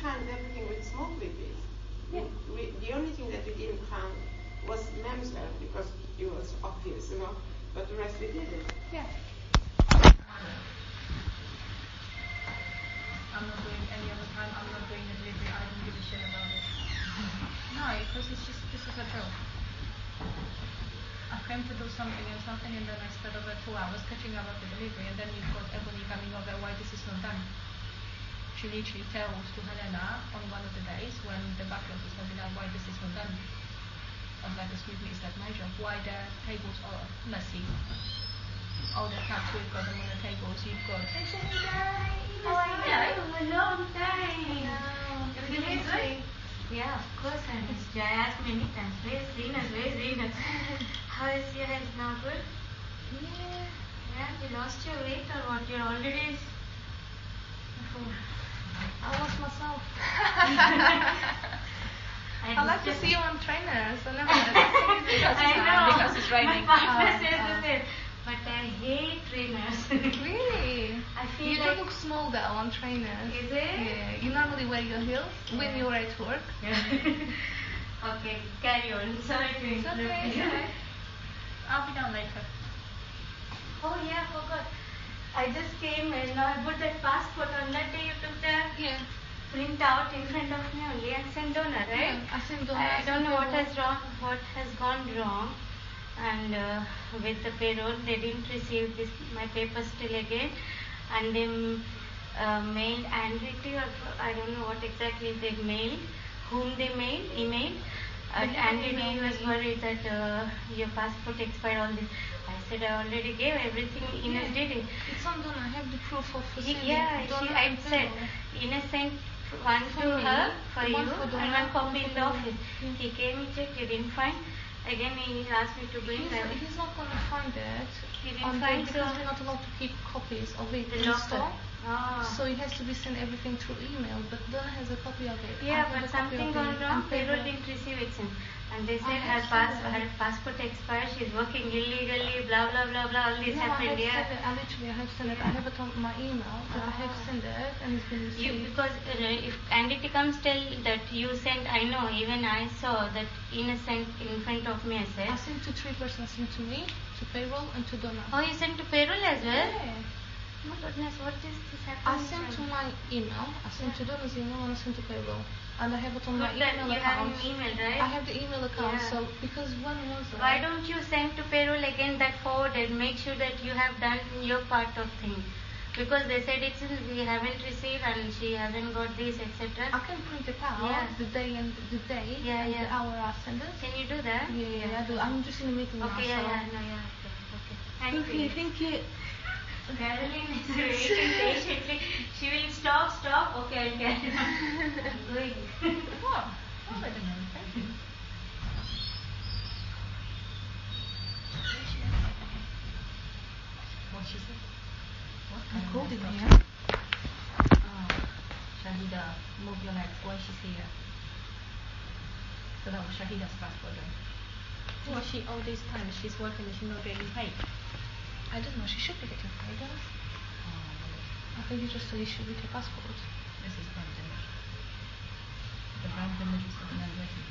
found everything with small babies. Yeah. The only thing that we didn't find was mamzer because it was obvious, but the rest we did it. Yeah. I'm not doing any other time. I'm not doing the delivery. I don't give a shit about it. No, because this is a joke. I came to do something and then I spent over 2 hours catching up with the delivery, and then you've got Ebony coming over why this is not done. She literally tells to Helena on one of the days when the backlog is not enough why this is not done. I was like, excuse me, is that my job? Why the tables are messy? All the cups we've got them on the tables, you've got. How are you? A long time. Everything is good? Yeah, of course I missed you. I asked many times, where's Venus? How is your health now? Good? Yeah. Yeah, you lost your weight or what? You're already... I lost myself. I like to see you on trainers. I never I know. Because it's raining. My partner says the same. But I hate trainers. Really? I feel you like... don't look small though on trainers. Is it? Yeah. You normally wear your heels when you're at work. Yeah. Okay, carry on. Sorry to interrupt you. Okay. I'll be down later. Oh yeah, I forgot. I just came and I put that passport on that day you took the print out in front of me only and sent donor, right? Yeah, I sent donor. I don't know what has gone wrong. And with the payroll, they didn't receive my papers till again, and they mailed Andretti, or I don't know what exactly they mailed, whom they emailed. And Andretti was worried that your passport expired, all this. I said I already gave everything. Ines did it. It's on donor. I have the proof of I said Ines sent one to her for you and one copy in the office. He came, he checked, he didn't find. Again, he asked me to bring them. He's not going to find it. He didn't find because we're not allowed to keep copies of it in store. So it has to be sent everything through email. But Donna has a copy of it. Yeah, but something gone wrong. Payroll didn't receive it since. And they said her passport expired. She's working illegally. Blah blah blah blah. All this happened. I literally have sent it. I have it on my email. But I have sent it and it's been received. Because if Andretti comes tell that you sent, I know. Even I saw that Ines sent in front of me. I sent to 3 persons. I sent to me, to payroll, and to Donna. Oh, you sent to payroll as well? Yeah. Oh my goodness, what is this happening? I sent to my email. I sent to Donna's email and I sent to payroll. And I have it on my email account. You have an email, right? I have the email account. So because one was. Why don't you send to payroll again that forwarded? Make sure that you have done your part of thing. Because they said we haven't received and she hasn't got this, etc. I can print it out. The day and the hour I send it. Can you do that? Yeah, I do. I'm just in a meeting now. Okay, Okay. Thank you. Caroline is waiting patiently. She will stop. Okay, I'll carry on. I'm going. Oh, wait a minute. Thank you. What she said? What? I called it here. Shahida, move your legs. Why she's here? So that was Shahida's passport then. Was she all this time? She's working and she's not getting paid. I don't know, she should be getting paid off. I think it's just an issue with your passport. This is brand damage. The brand damage is not written.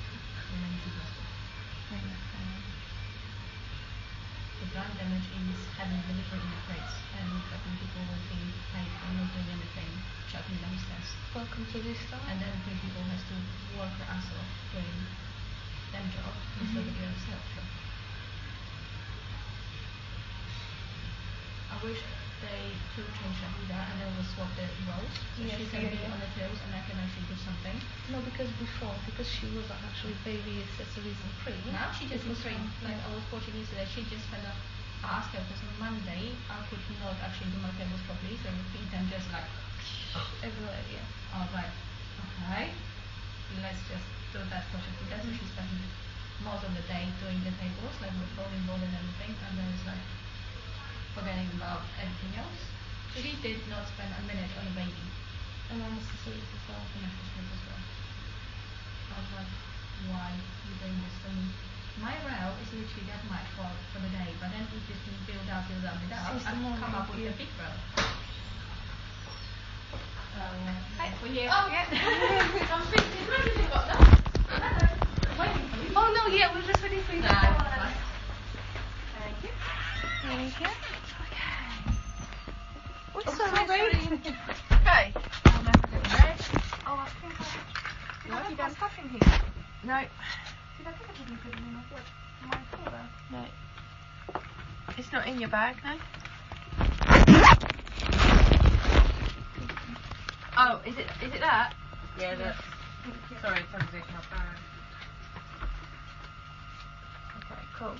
The brand damage is having delivery in the crates and having people being paid for not doing anything, chucking downstairs. Welcome to this store. And then people has to work their ass off doing them job instead of doing self job. I wish they could change Shahida and then we'll swap the roles. So she can be on the tails and I can actually do something. No, because she was actually baby accessories and free. Now she just was free. Like I was watching yesterday, she just kind of asked her because on Monday I could not actually do my tables properly, so repeat them just like everywhere, Alright. Okay. Let's just do that project. That's what she's spending most of the day doing the tables, like with folding board and everything, and then it's like forgetting about everything else. She did not spend a minute on a baby. And on accessories as well. I was like, why you doing this to me? My rail is literally that much for the day, but then it just build up, I come up with a big rail. Oh no, yeah, we're just waiting for you. Thank you. Thank you. What's Oh, so sorry. rude? Okay. I'll make a little red. Oh, I think No, I you have don't. stuff in here. No. Did I think I didn't put it in my folder? No. It's not in your bag, no? Oh, is it that? Yeah, that. Sorry, it's under my bag. Okay, cool.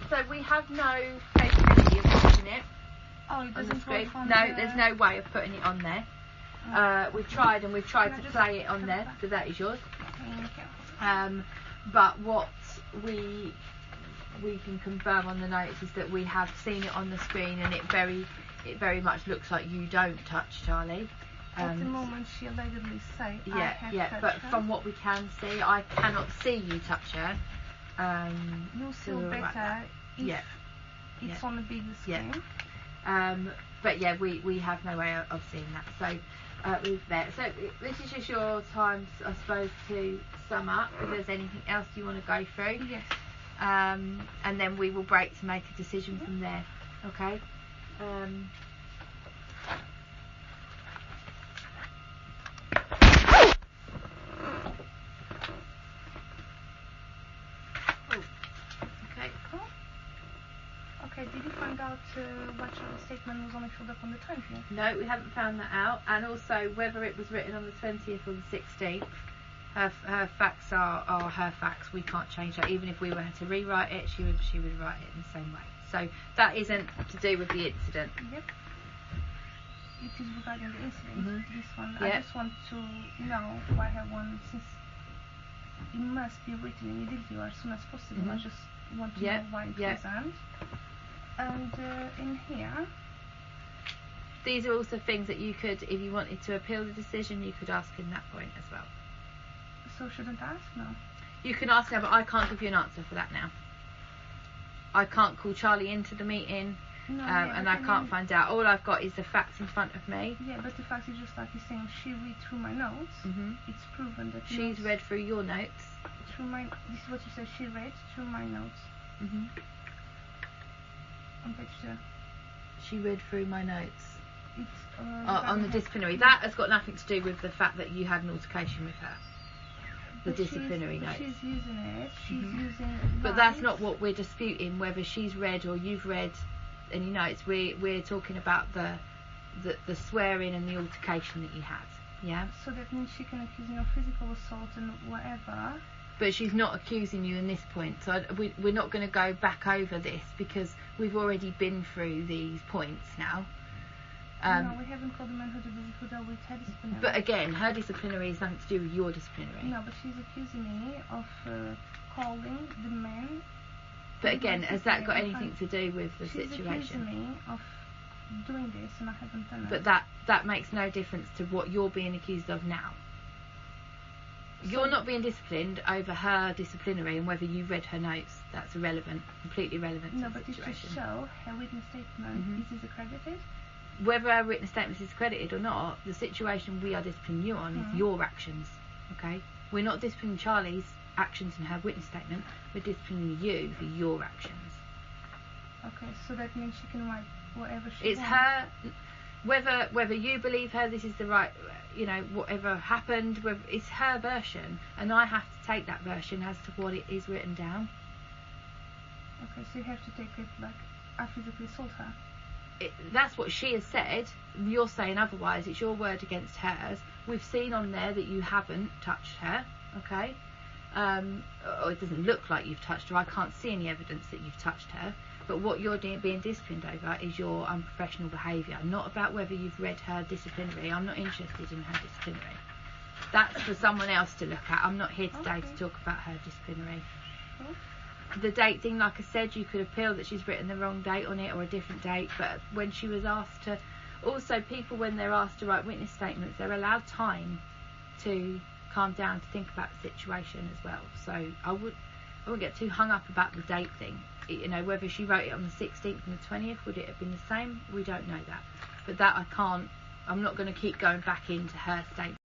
So we have no capability of putting it Oh, it on the doesn't screen. work on No, the... there's no way of putting it on there. We've tried to play it on there, so that is yours. Thank you. But what we can confirm on the notes is that we have seen it on the screen, and it very much looks like you don't touch Charlie. At the moment, she allegedly say I have touched but her. from what we can see, I cannot see you touch her. You'll feel so better if it's Yeah. on the bigger screen. But yeah, we have no way of seeing that. So this is just your time, I suppose, to sum up. If there's anything else you want to go through, Yes. and then we will break to make a decision from there. Okay. Okay. Cool. Okay, did you find out what your statement was only filled up on the 20th? No, we haven't found that out, and also whether it was written on the 20th or the 16th. Her facts are her facts. We can't change that. Even if we were to rewrite it, she would write it in the same way. So that isn't to do with the incident. Yep. It is regarding the incident. Mhm. This one. Yep. I just want to know why I have one, since it must be written immediately or as soon as possible. I Mhm. just want to Yep. know why it Yep. wasn't. And in here, These are also things that you could, if you wanted to appeal the decision, you could ask in that point as well. so shouldn't I ask now? You can ask now, but I can't give you an answer for that now. I can't call Charlie into the meeting, No, and I can't find out. All I've got is the facts in front of me. Yeah, but the fact is just like you're saying, she read through my notes. Mhm. It's proven that She's notes read through your notes. through my. This is what you said. She read through my notes Mhm. on page 2. She read through my notes. It's On regarding the her- disciplinary. That has got nothing to do with the fact that you had an altercation with her. The But disciplinary notes. She's using it. She's Mhm. using. But that's lies. not what we're disputing, whether she's read or you've read any notes. We're talking about the swearing and the altercation that you had. Yeah? So that means she can accuse me of physical assault and whatever. But she's not accusing you in this point. So we're not going to go back over this because we've already been through these points now. No, we haven't called the man who dealt with her disciplinary. But again, her disciplinary has nothing to do with your disciplinary. No, but she's accusing me of calling the man. But again, has that got disciplinary anything to do with the She's situation? accusing me of doing this and I haven't done it. But that makes no difference to what you're being accused of now. You're not being disciplined over her disciplinary and whether you read her notes. That's irrelevant, completely irrelevant No, to but the it's to situation. show her witness statement. Mhm. Is this accredited? Whether our witness statement is credited or not, the situation we are disciplining you on is your actions. Okay? We're not disciplining Charlie's actions in her witness statement. We're disciplining you for your actions. Okay, so that means she can write whatever she It's wants. her. Whether you believe her, this is the right, whatever happened, it's her version, and I have to take that version as to what it is written down. Okay, so you have to take it like I physically assault her. That's what she has said. You're saying otherwise. It's your word against hers. We've seen on there that you haven't touched her. Okay, or it doesn't look like you've touched her. I can't see any evidence that you've touched her. But what you're being disciplined over is your unprofessional behaviour, not about whether you've read her disciplinary. I'm not interested in her disciplinary. That's for someone else to look at. I'm not here today to talk about her disciplinary. Cool. The date thing, like I said, you could appeal that she's written the wrong date on it or a different date, but when she was asked to... Also, people, when they're asked to write witness statements, they're allowed time to calm down, to think about the situation as well. So I wouldn't get too hung up about the date thing. Whether she wrote it on the 16th and the 20th, would it have been the same? We don't know that. But that I I'm not going to keep going back into her statement.